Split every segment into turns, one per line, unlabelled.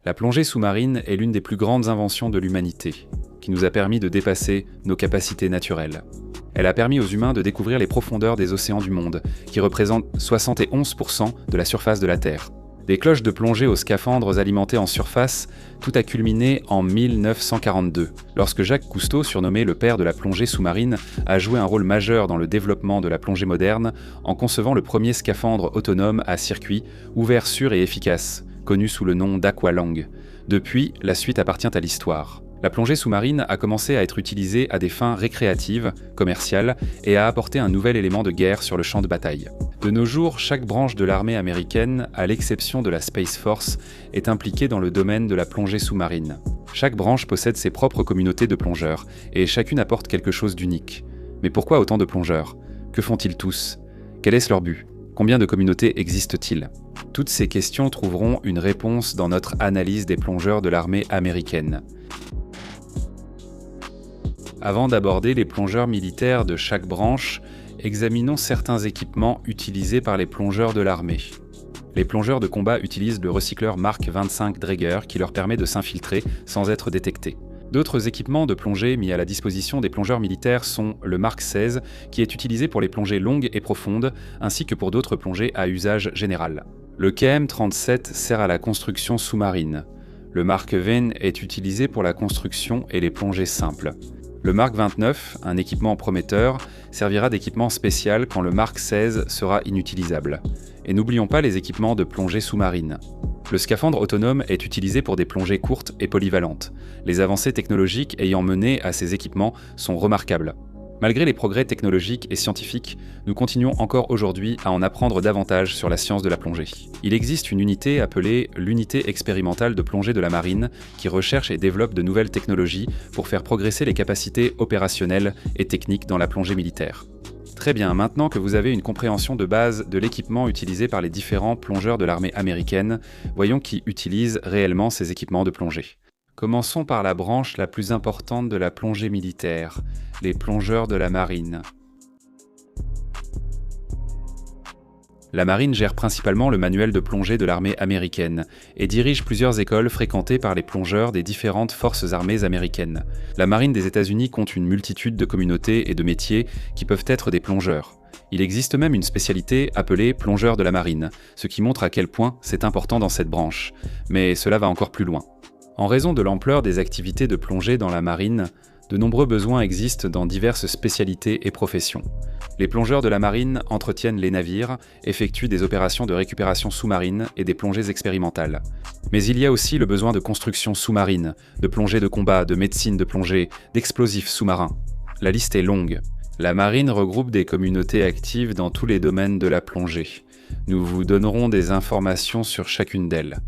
La plongée sous-marine est l'une des plus grandes inventions de l'humanité, qui nous a permis de dépasser nos capacités naturelles. Elle a permis aux humains de découvrir les profondeurs des océans du monde, qui représentent 71% de la surface de la Terre. Des cloches de plongée aux scaphandres alimentés en surface, tout a culminé en 1942, lorsque Jacques Cousteau, surnommé le père de la plongée sous-marine, a joué un rôle majeur dans le développement de la plongée moderne en concevant le premier scaphandre autonome à circuit, ouvert, sûr et efficace, connu sous le nom d'Aqualung. Depuis, la suite appartient à l'histoire. La plongée sous-marine a commencé à être utilisée à des fins récréatives, commerciales, et a apporté un nouvel élément de guerre sur le champ de bataille. De nos jours, chaque branche de l'armée américaine, à l'exception de la Space Force, est impliquée dans le domaine de la plongée sous-marine. Chaque branche possède ses propres communautés de plongeurs, et chacune apporte quelque chose d'unique. Mais pourquoi autant de plongeurs? Que font-ils tous? Quel est leur but? Combien de communautés existent-ils? Toutes ces questions trouveront une réponse dans notre analyse des plongeurs de l'armée américaine. Avant d'aborder les plongeurs militaires de chaque branche, examinons certains équipements utilisés par les plongeurs de l'armée. Les plongeurs de combat utilisent le recycleur Mark 25 Draeger qui leur permet de s'infiltrer sans être détectés. D'autres équipements de plongée mis à la disposition des plongeurs militaires sont le Mark 16 qui est utilisé pour les plongées longues et profondes, ainsi que pour d'autres plongées à usage général. Le KM-37 sert à la construction sous-marine. Le Mark 20 est utilisé pour la construction et les plongées simples. Le Mark 29, un équipement prometteur, servira d'équipement spécial quand le Mark 16 sera inutilisable. Et n'oublions pas les équipements de plongée sous-marine. Le scaphandre autonome est utilisé pour des plongées courtes et polyvalentes. Les avancées technologiques ayant mené à ces équipements sont remarquables. Malgré les progrès technologiques et scientifiques, nous continuons encore aujourd'hui à en apprendre davantage sur la science de la plongée. Il existe une unité appelée l'unité expérimentale de plongée de la marine qui recherche et développe de nouvelles technologies pour faire progresser les capacités opérationnelles et techniques dans la plongée militaire. Très bien, maintenant que vous avez une compréhension de base de l'équipement utilisé par les différents plongeurs de l'armée américaine, voyons qui utilise réellement ces équipements de plongée. Commençons par la branche la plus importante de la plongée militaire, les plongeurs de la marine. La marine gère principalement le manuel de plongée de l'armée américaine et dirige plusieurs écoles fréquentées par les plongeurs des différentes forces armées américaines. La marine des États-Unis compte une multitude de communautés et de métiers qui peuvent être des plongeurs. Il existe même une spécialité appelée plongeur de la marine, ce qui montre à quel point c'est important dans cette branche. Mais cela va encore plus loin. En raison de l'ampleur des activités de plongée dans la marine, de nombreux besoins existent dans diverses spécialités et professions. Les plongeurs de la marine entretiennent les navires, effectuent des opérations de récupération sous-marine et des plongées expérimentales. Mais il y a aussi le besoin de construction sous-marine, de plongée de combat, de médecine de plongée, d'explosifs sous-marins. La liste est longue. La marine regroupe des communautés actives dans tous les domaines de la plongée. Nous vous donnerons des informations sur chacune d'elles.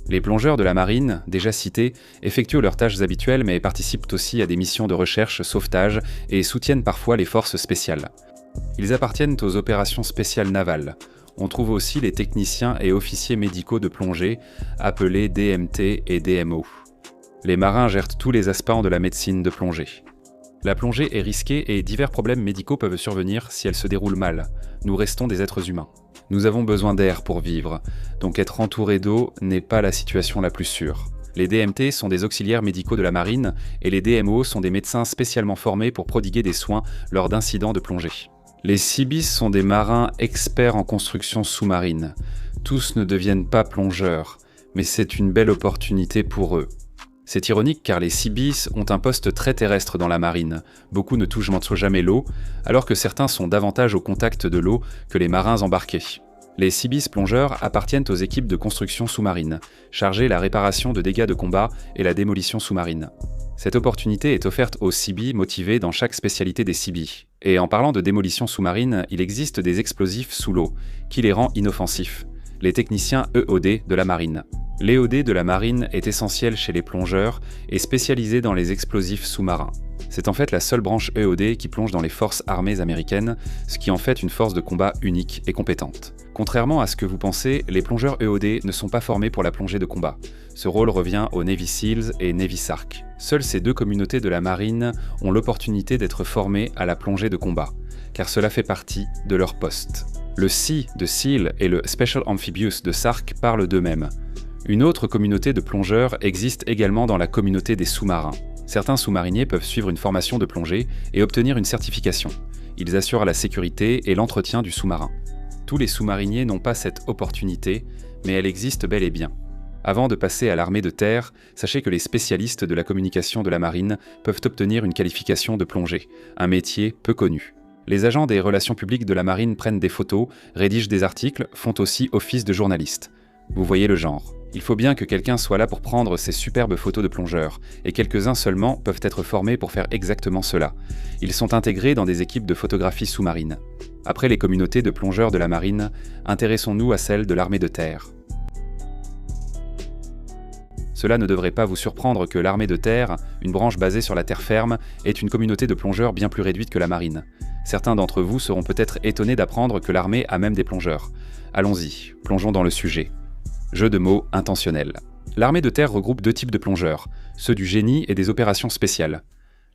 Les plongeurs de la marine, déjà cités, effectuent leurs tâches habituelles mais participent aussi à des missions de recherche, sauvetage et soutiennent parfois les forces spéciales. Ils appartiennent aux opérations spéciales navales. On trouve aussi les techniciens et officiers médicaux de plongée, appelés DMT et DMO. Les marins gèrent tous les aspects de la médecine de plongée. La plongée est risquée et divers problèmes médicaux peuvent survenir si elle se déroule mal. Nous restons des êtres humains. Nous avons besoin d'air pour vivre, donc être entouré d'eau n'est pas la situation la plus sûre. Les DMT sont des auxiliaires médicaux de la marine et les DMO sont des médecins spécialement formés pour prodiguer des soins lors d'incidents de plongée. Les Seabees sont des marins experts en construction sous-marine. Tous ne deviennent pas plongeurs, mais c'est une belle opportunité pour eux. C'est ironique car les Seabees ont un poste très terrestre dans la marine. Beaucoup ne touchent jamais l'eau, alors que certains sont davantage au contact de l'eau que les marins embarqués. Les Seabees plongeurs appartiennent aux équipes de construction sous-marine, chargées la réparation de dégâts de combat et la démolition sous-marine. Cette opportunité est offerte aux Seabees motivés dans chaque spécialité des Seabees. Et en parlant de démolition sous-marine, il existe des explosifs sous l'eau, qui les rend inoffensifs. Les techniciens EOD de la marine. L'EOD de la marine est essentiel chez les plongeurs et spécialisé dans les explosifs sous-marins. C'est en fait la seule branche EOD qui plonge dans les forces armées américaines, ce qui en fait une force de combat unique et compétente. Contrairement à ce que vous pensez, les plongeurs EOD ne sont pas formés pour la plongée de combat. Ce rôle revient aux Navy SEALs et Navy SARC. Seules ces deux communautés de la marine ont l'opportunité d'être formées à la plongée de combat, car cela fait partie de leur poste. Le SEA de SEAL et le Special Amphibious de SARC parlent d'eux-mêmes. Une autre communauté de plongeurs existe également dans la communauté des sous-marins. Certains sous-mariniers peuvent suivre une formation de plongée et obtenir une certification. Ils assurent la sécurité et l'entretien du sous-marin. Tous les sous-mariniers n'ont pas cette opportunité, mais elle existe bel et bien. Avant de passer à l'armée de terre, sachez que les spécialistes de la communication de la marine peuvent obtenir une qualification de plongée, un métier peu connu. Les agents des relations publiques de la marine prennent des photos, rédigent des articles, font aussi office de journalistes. Vous voyez le genre. Il faut bien que quelqu'un soit là pour prendre ces superbes photos de plongeurs, et quelques-uns seulement peuvent être formés pour faire exactement cela. Ils sont intégrés dans des équipes de photographie sous-marine. Après les communautés de plongeurs de la marine, intéressons-nous à celles de l'armée de terre. Cela ne devrait pas vous surprendre que l'armée de terre, une branche basée sur la terre ferme, est une communauté de plongeurs bien plus réduite que la marine. Certains d'entre vous seront peut-être étonnés d'apprendre que l'armée a même des plongeurs. Allons-y, plongeons dans le sujet. Jeu de mots intentionnel. L'armée de terre regroupe deux types de plongeurs, ceux du génie et des opérations spéciales.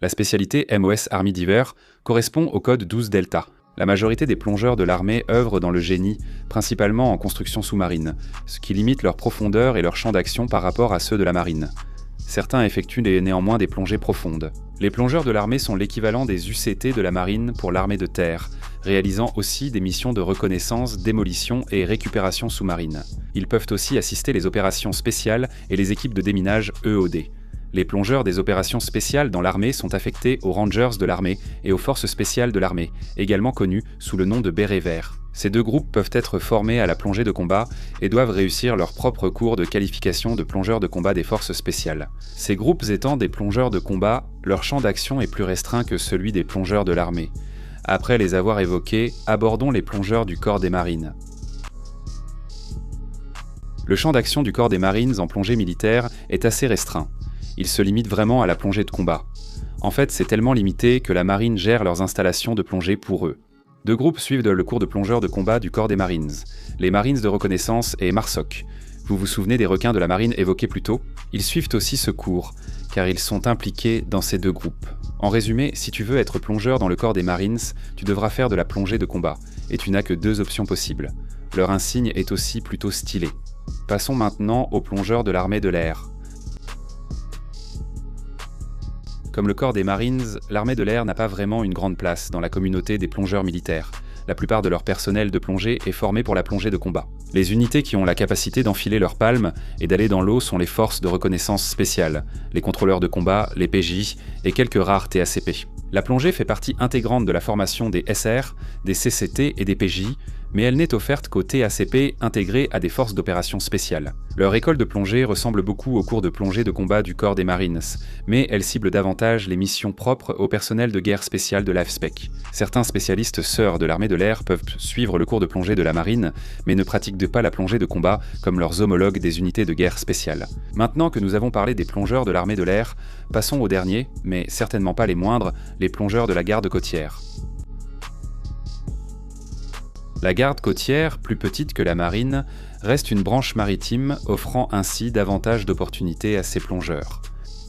La spécialité MOS Army Diver correspond au code 12 Delta. La majorité des plongeurs de l'armée œuvrent dans le génie, principalement en construction sous-marine, ce qui limite leur profondeur et leur champ d'action par rapport à ceux de la marine. Certains effectuent néanmoins des plongées profondes. Les plongeurs de l'armée sont l'équivalent des UCT de la marine pour l'armée de terre, réalisant aussi des missions de reconnaissance, démolition et récupération sous-marine. Ils peuvent aussi assister les opérations spéciales et les équipes de déminage EOD. Les plongeurs des opérations spéciales dans l'armée sont affectés aux Rangers de l'armée et aux forces spéciales de l'armée, également connus sous le nom de bérets verts. Ces deux groupes peuvent être formés à la plongée de combat et doivent réussir leur propre cours de qualification de plongeurs de combat des forces spéciales. Ces groupes étant des plongeurs de combat, leur champ d'action est plus restreint que celui des plongeurs de l'armée. Après les avoir évoqués, abordons les plongeurs du corps des marines. Le champ d'action du corps des marines en plongée militaire est assez restreint. Il se limite vraiment à la plongée de combat. En fait, c'est tellement limité que la marine gère leurs installations de plongée pour eux. Deux groupes suivent le cours de plongeurs de combat du corps des Marines, les Marines de reconnaissance et MARSOC. Vous vous souvenez des requins de la marine évoqués plus tôt? Ils suivent aussi ce cours, car ils sont impliqués dans ces deux groupes. En résumé, si tu veux être plongeur dans le corps des Marines, tu devras faire de la plongée de combat, et tu n'as que deux options possibles. Leur insigne est aussi plutôt stylé. Passons maintenant aux plongeurs de l'armée de l'air. Comme le corps des Marines, l'armée de l'air n'a pas vraiment une grande place dans la communauté des plongeurs militaires. La plupart de leur personnel de plongée est formé pour la plongée de combat. Les unités qui ont la capacité d'enfiler leurs palmes et d'aller dans l'eau sont les forces de reconnaissance spéciales, les contrôleurs de combat, les PJ et quelques rares TACP. La plongée fait partie intégrante de la formation des SR, des CCT et des PJ, mais elle n'est offerte qu'aux TACP intégrés à des forces d'opération spéciales. Leur école de plongée ressemble beaucoup aux cours de plongée de combat du corps des Marines, mais elle cible davantage les missions propres au personnel de guerre spécial de l'AFSPEC. Certains spécialistes sœurs de l'armée de l'air peuvent suivre le cours de plongée de la marine, mais ne pratiquent pas la plongée de combat comme leurs homologues des unités de guerre spéciales. Maintenant que nous avons parlé des plongeurs de l'armée de l'air, passons aux derniers, mais certainement pas les moindres, les plongeurs de la garde côtière. La garde côtière, plus petite que la marine, reste une branche maritime offrant ainsi davantage d'opportunités à ses plongeurs.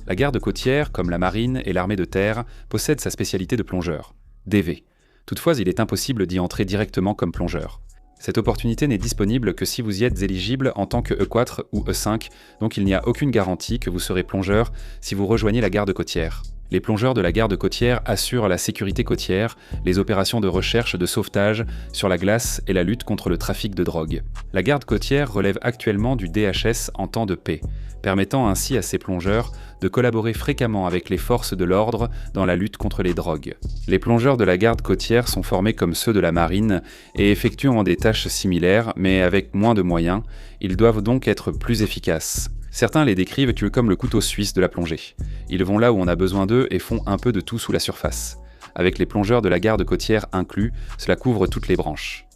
La garde côtière, comme la marine et l'armée de terre, possède sa spécialité de plongeur, DV. Toutefois, il est impossible d'y entrer directement comme plongeur. Cette opportunité n'est disponible que si vous y êtes éligible en tant que E4 ou E5, donc il n'y a aucune garantie que vous serez plongeur si vous rejoignez la garde côtière. Les plongeurs de la garde côtière assurent la sécurité côtière, les opérations de recherche de sauvetage sur la glace et la lutte contre le trafic de drogue. La garde côtière relève actuellement du DHS en temps de paix, permettant ainsi à ces plongeurs de collaborer fréquemment avec les forces de l'ordre dans la lutte contre les drogues. Les plongeurs de la garde côtière sont formés comme ceux de la marine et effectuant des tâches similaires, mais avec moins de moyens, ils doivent donc être plus efficaces. Certains les décrivent comme le couteau suisse de la plongée. Ils vont là où on a besoin d'eux et font un peu de tout sous la surface. Avec les plongeurs de la garde côtière inclus, cela couvre toutes les branches.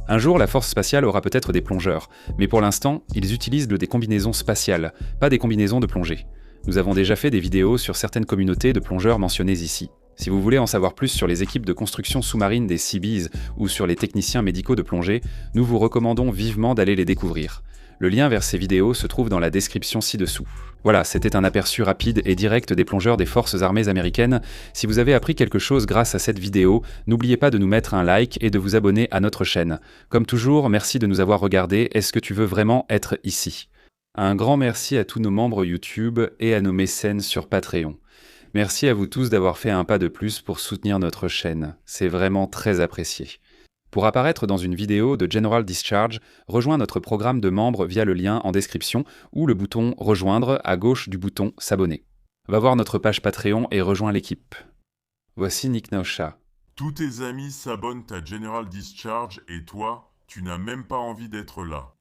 Un jour, la force spatiale aura peut-être des plongeurs, mais pour l'instant, ils utilisent des combinaisons spatiales, pas des combinaisons de plongée. Nous avons déjà fait des vidéos sur certaines communautés de plongeurs mentionnées ici. Si vous voulez en savoir plus sur les équipes de construction sous-marine des Seabees ou sur les techniciens médicaux de plongée, nous vous recommandons vivement d'aller les découvrir. Le lien vers ces vidéos se trouve dans la description ci-dessous. Voilà, c'était un aperçu rapide et direct des plongeurs des forces armées américaines. Si vous avez appris quelque chose grâce à cette vidéo, n'oubliez pas de nous mettre un like et de vous abonner à notre chaîne. Comme toujours, merci de nous avoir regardés. Est-ce que tu veux vraiment être ici ? Un grand merci à tous nos membres YouTube et à nos mécènes sur Patreon. Merci à vous tous d'avoir fait un pas de plus pour soutenir notre chaîne, c'est vraiment très apprécié. Pour apparaître dans une vidéo de General Discharge, rejoins notre programme de membres via le lien en description ou le bouton Rejoindre à gauche du bouton S'abonner. Va voir notre page Patreon et rejoins l'équipe. Voici Nick Naosha.
Tous tes amis s'abonnent à General Discharge et toi, tu n'as même pas envie d'être là.